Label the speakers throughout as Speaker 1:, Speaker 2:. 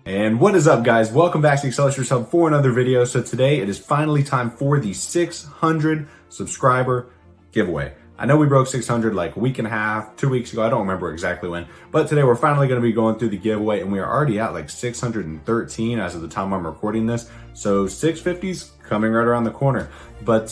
Speaker 1: And what is up, guys? Welcome back to the Acceleracers Hub for another video. So today it is finally time for the 600 subscriber giveaway. I know we broke 600 like a week and a half, 2 weeks ago. I don't remember exactly when, but today we're finally going to be going through the giveaway, and we are already at like 613 as of the time I'm recording this. So 650's coming right around the corner. But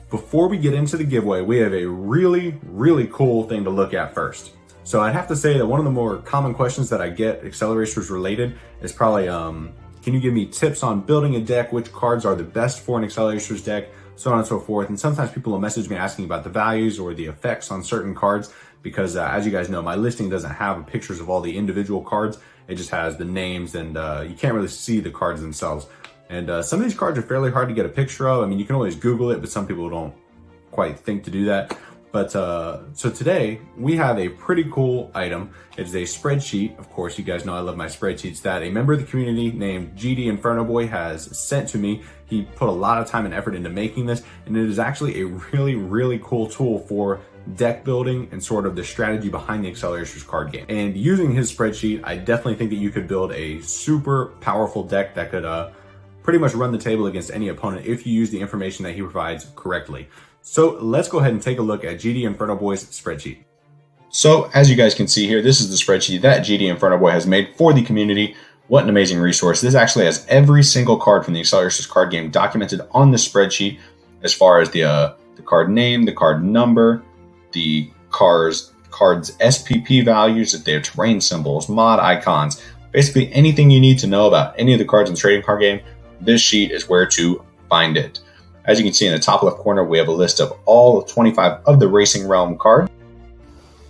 Speaker 1: before we get into the giveaway, we have a really cool thing to look at first. So I'd have to say that one of the more common questions that I get Acceleracers related is probably, can you give me tips on building a deck? Which cards are the best for an Acceleracers deck? So on and so forth. And sometimes people will message me asking about the values or the effects on certain cards because as you guys know, my listing doesn't have pictures of all the individual cards. It just has the names, and you can't really see the cards themselves. And some of these cards are fairly hard to get a picture of. I mean, you can always Google it, but some people don't quite think to do that. But so today we have a pretty cool item. It's a spreadsheet. Of course, you guys know I love my spreadsheets that a member of the community named GD Inferno Boy has sent to me. He put a lot of time and effort into making this, and it is actually a really cool tool for deck building and sort of the strategy behind the Acceleracers card game. And using his spreadsheet, I definitely think that you could build a super powerful deck that could pretty much run the table against any opponent if you use the information that he provides correctly. So let's go ahead and take a look at GD Inferno Boy's spreadsheet. So as you guys can see here, this is the spreadsheet that GD Inferno Boy has made for the community. What an amazing resource. This actually has every single card from the Acceleracers card game documented on the spreadsheet, as far as the card name, the card number, the card's SPP values, their terrain symbols, mod icons, basically anything you need to know about any of the cards in the trading card game. This sheet is where to find it. As you can see in the top left corner, we have a list of all 25 of the Racing Realm cards,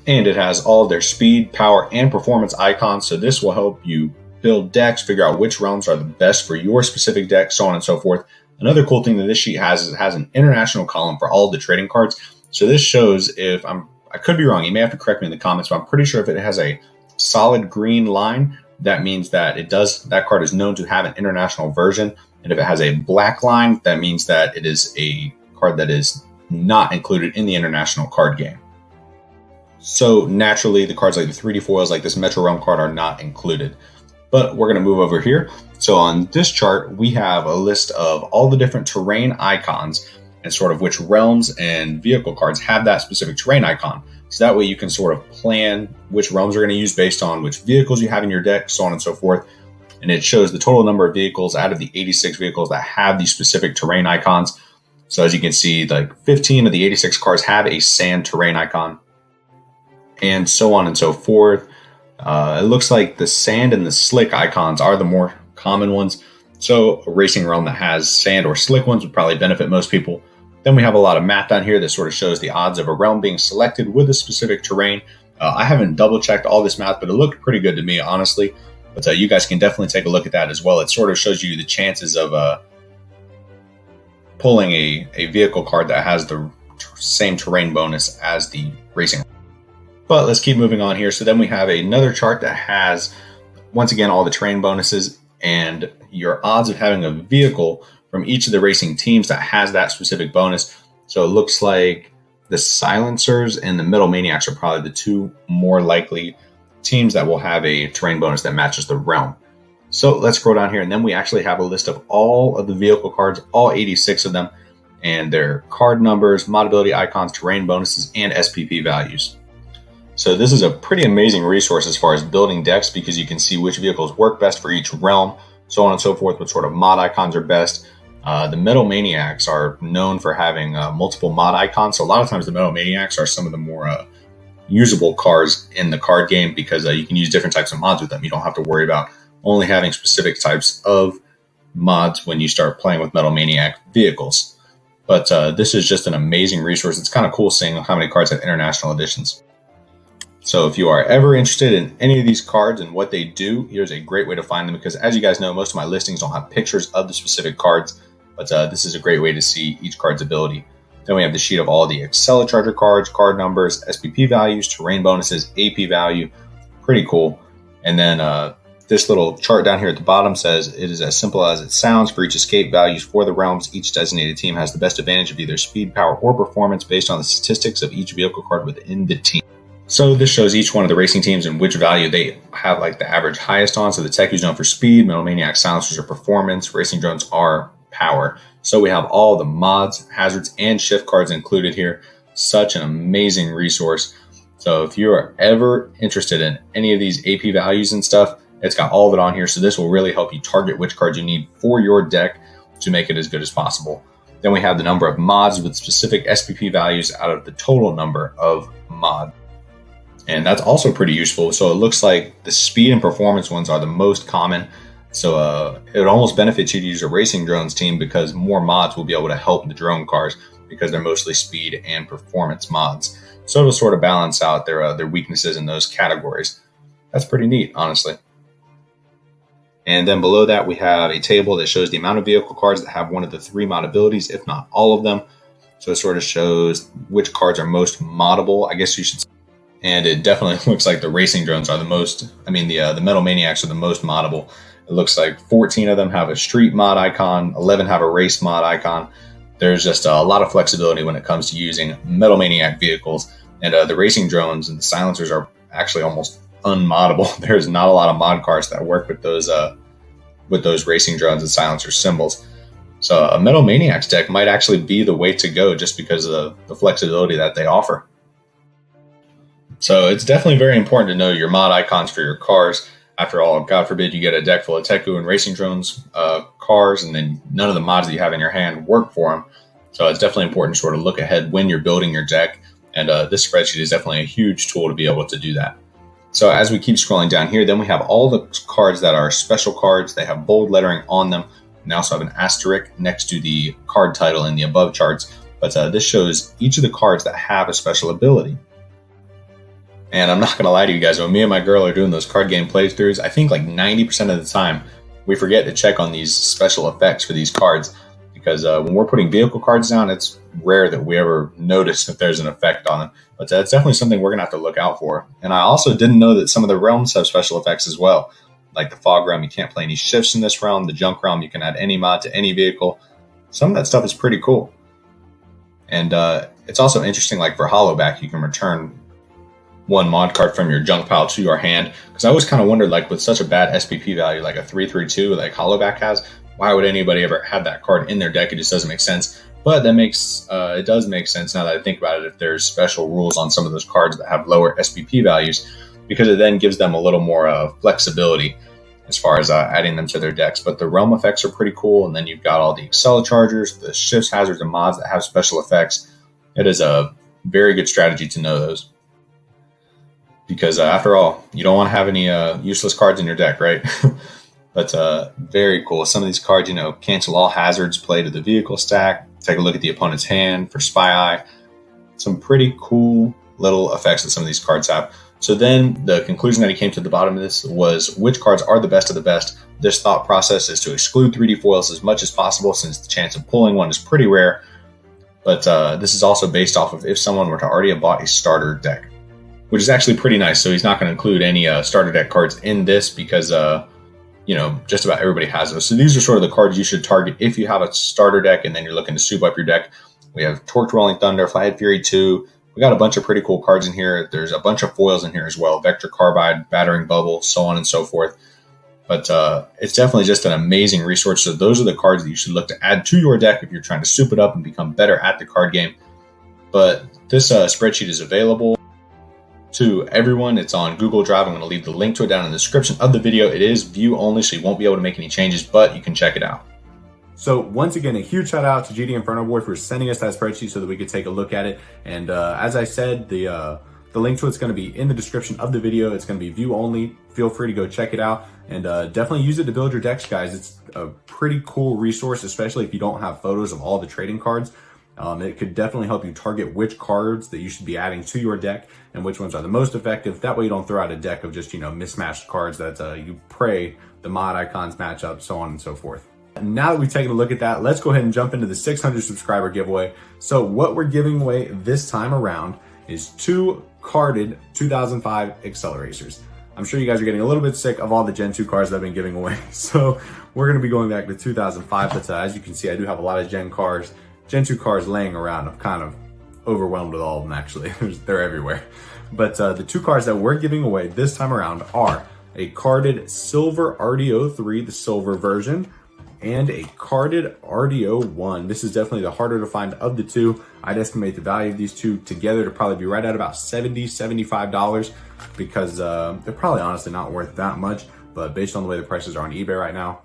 Speaker 1: and it has all their speed, power, and performance icons. So this will help you build decks, figure out which realms are the best for your specific deck, so on and so forth. Another cool thing that this sheet has is it has an international column for all the trading cards. So this shows, I could be wrong, you may have to correct me in the comments, but I'm pretty sure if it has a solid green line, that means that that card is known to have an international version. And if it has a black line, that means that it is a card that is not included in the international card game. So naturally, the cards like the 3D foils, like this Metro Realm card, are not included. But we're going to move over here. So on this chart, we have a list of all the different terrain icons and sort of which realms and vehicle cards have that specific terrain icon. So that way you can sort of plan which realms you're going to use based on which vehicles you have in your deck, so on and so forth. And it shows the total number of vehicles out of the 86 vehicles that have these specific terrain icons. So as you can see, like 15 of the 86 cars have a sand terrain icon, and so on and so forth. It looks like the sand and the slick icons are the more common ones. So a Racing Realm that has sand or slick ones would probably benefit most people. Then we have a lot of math down here that sort of shows the odds of a realm being selected with a specific terrain. I haven't double checked all this math, but it looked pretty good to me, honestly. But you guys can definitely take a look at that as well. It sort of shows you the chances of pulling a vehicle card that has the same terrain bonus as the Racing. But let's keep moving on here. So then we have another chart that has, once again, all the terrain bonuses and your odds of having a vehicle from each of the racing teams that has that specific bonus. So it looks like the Silencers and the Metal Maniacs are probably the two more likely teams that will have a terrain bonus that matches the realm. So let's scroll down here, and then we actually have a list of all of the vehicle cards, all 86 of them, and their card numbers, mod ability icons, terrain bonuses, and SPP values. So this is a pretty amazing resource as far as building decks, because you can see which vehicles work best for each realm, so on and so forth, what sort of mod icons are best. The Metal Maniacs are known for having multiple mod icons, so a lot of times the Metal Maniacs are some of the more usable cards in the card game, because you can use different types of mods with them. You don't have to worry about only having specific types of mods when you start playing with Metal Maniac vehicles. But this is just an amazing resource. It's kind of cool seeing how many cards have international editions. So if you are ever interested in any of these cards and what they do, here's a great way to find them, because as you guys know, most of my listings don't have pictures of the specific cards, but this is a great way to see each card's ability. Then we have the sheet of all the Acceleracers cards, card numbers, SPP values, terrain bonuses, AP value. Pretty cool. And then this little chart down here at the bottom says it is as simple as it sounds. For each escape values for the realms, each designated team has the best advantage of either speed, power, or performance based on the statistics of each vehicle card within the team. So this shows each one of the racing teams and which value they have like the average highest on. So the Tech is known for speed, Metal Maniac Silencers are performance, Racing Drones are power. So we have all the mods, hazards, and shift cards included here. Such an amazing resource. So if you are ever interested in any of these AP values and stuff, it's got all of it on here. So this will really help you target which cards you need for your deck to make it as good as possible. Then we have the number of mods with specific SPP values out of the total number of mods. And that's also pretty useful. So it looks like the speed and performance ones are the most common. So it almost benefits you to use a Racing Drones team because more mods will be able to help the drone cars because they're mostly speed and performance mods. So it'll sort of balance out their weaknesses in those categories. That's pretty neat, honestly. And then below that, we have a table that shows the amount of vehicle cards that have one of the 3 mod abilities, if not all of them. So it sort of shows which cards are most moddable, I guess you should say. And it definitely looks like the Racing Drones are the most, the Metal Maniacs are the most moddable. It looks like 14 of them have a street mod icon, 11 have a race mod icon. There's just a lot of flexibility when it comes to using Metal Maniac vehicles. And the Racing Drones and the Silencers are actually almost unmoddable. There's not a lot of mod cards that work with those Racing Drones and Silencer symbols. So a Metal Maniacs deck might actually be the way to go just because of the flexibility that they offer. So it's definitely very important to know your mod icons for your cars. After all, God forbid you get a deck full of Teku and Racing Drones cars, and then none of the mods that you have in your hand work for them. So it's definitely important to sort of look ahead when you're building your deck. And this spreadsheet is definitely a huge tool to be able to do that. So as we keep scrolling down here, then we have all the cards that are special cards. They have bold lettering on them. And they also have an asterisk next to the card title in the above charts. But this shows each of the cards that have a special ability. And I'm not going to lie to you guys, when me and my girl are doing those card game playthroughs, I think like 90% of the time we forget to check on these special effects for these cards. Because when we're putting vehicle cards down, it's rare that we ever notice that there's an effect on them. But that's definitely something we're going to have to look out for. And I also didn't know that some of the realms have special effects as well. Like the fog realm, you can't play any shifts in this realm. The junk realm, you can add any mod to any vehicle. Some of that stuff is pretty cool. And it's also interesting, like for Hollowback, you can return one mod card from your junk pile to your hand. Because I always kind of wondered, like with such a bad SPP value, like a 332, like Hollowback has, why would anybody ever have that card in their deck? It just doesn't make sense. But that it does make sense now that I think about it, if there's special rules on some of those cards that have lower SPP values, because it then gives them a little more flexibility as far as adding them to their decks. But the realm effects are pretty cool. And then you've got all the Acceleracers, the shifts, hazards, and mods that have special effects. It is a very good strategy to know those. Because after all, you don't want to have any useless cards in your deck, right? But very cool. Some of these cards, cancel all hazards, play to the vehicle stack, take a look at the opponent's hand for Spy Eye. Some pretty cool little effects that some of these cards have. So then the conclusion that he came to the bottom of this was which cards are the best of the best. This thought process is to exclude 3D foils as much as possible since the chance of pulling one is pretty rare. But this is also based off of if someone were to already have bought a starter deck, which is actually pretty nice. So he's not going to include any starter deck cards in this because just about everybody has those. So these are sort of the cards you should target if you have a starter deck and then you're looking to soup up your deck. We have Torqued Rolling Thunder, Flathead Fury 2. We got a bunch of pretty cool cards in here. There's a bunch of foils in here as well. Vector Carbide, Battering Bubble, so on and so forth. But it's definitely just an amazing resource. So those are the cards that you should look to add to your deck if you're trying to soup it up and become better at the card game. But this spreadsheet is available to everyone. It's on Google Drive. I'm going to leave the link to it down in the description of the video. It is view only, so you won't be able to make any changes, but you can check it out. So once again, a huge shout out to GD Inferno Boy for sending us that spreadsheet so that we could take a look at it. And as I said, the link to it's going to be in the description of the video. It's going to be view only. Feel free to go check it out and definitely use it to build your decks, guys. It's a pretty cool resource, especially if you don't have photos of all the trading cards. It could definitely help you target which cards that you should be adding to your deck and which ones are the most effective. That way you don't throw out a deck of just, mismatched cards that you pray the mod icons match up, so on and so forth. Now that we've taken a look at that, let's go ahead and jump into the 600 subscriber giveaway. So what we're giving away this time around is 2 carded 2005 Acceleracers. I'm sure you guys are getting a little bit sick of all the Gen 2 cards that I've been giving away. So we're going to be going back to 2005. But as you can see, I do have a lot of Gen 2 cars laying around of kind of overwhelmed with all of them actually. They're everywhere. But the two cars that we're giving away this time around are a carded silver RDO3, the silver version, and a carded RDO1. This is definitely the harder to find of the two. I'd estimate the value of these two together to probably be right at about $70, $75 because they're probably honestly not worth that much, but based on the way the prices are on eBay right now,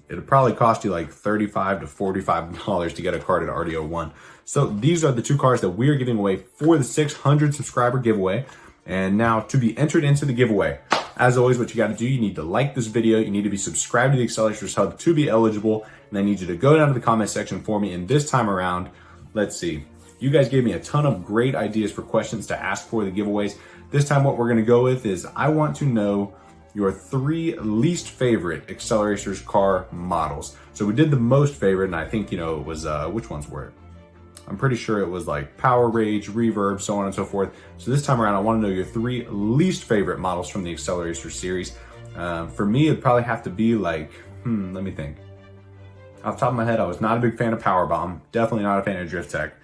Speaker 1: it'll probably cost you like $35 to $45 to get a carded RDO1. So these are the two cars that we're giving away for the 600 subscriber giveaway. And now to be entered into the giveaway, as always, what you got to do, you need to like this video. You need to be subscribed to the Acceleracers Hub to be eligible. And I need you to go down to the comment section for me. And this time around, let's see. You guys gave me a ton of great ideas for questions to ask for the giveaways. This time what we're going to go with is I want to know your 3 least favorite Acceleracers car models. So we did the most favorite, and I think, it was, which ones were it? I'm pretty sure it was like Power Rage, Reverb, so on and so forth. So this time around, I want to know your 3 least favorite models from the Acceleracers series. For me, it'd probably have to be like, let me think. Off the top of my head, I was not a big fan of Powerbomb. Definitely not a fan of Drift Tech.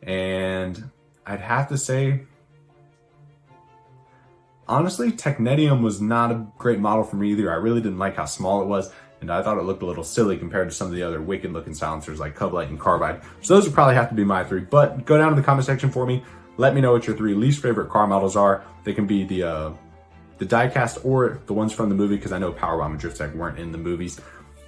Speaker 1: And I'd have to say, honestly, Technetium was not a great model for me either. I really didn't like how small it was, and I thought it looked a little silly compared to some of the other wicked looking silencers like Cublight and Carbide. So those would probably have to be my 3, but go down to the comment section for me. Let me know what your 3 least favorite car models are. They can be the diecast or the ones from the movie, because I know Powerbomb and Drift Tech weren't in the movies.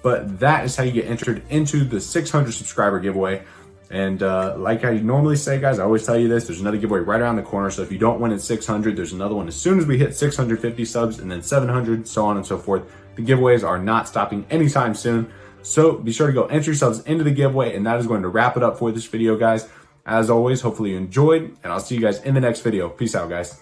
Speaker 1: But that is how you get entered into the 600 subscriber giveaway. And like I normally say, guys, I always tell you this, there's another giveaway right around the corner. So if you don't win at 600, there's another one as soon as we hit 650 subs, and then 700, so on and so forth. The giveaways are not stopping anytime soon. So be sure to go enter yourselves into the giveaway, and that is going to wrap it up for this video, guys. As always, hopefully you enjoyed, and I'll see you guys in the next video. Peace out, guys.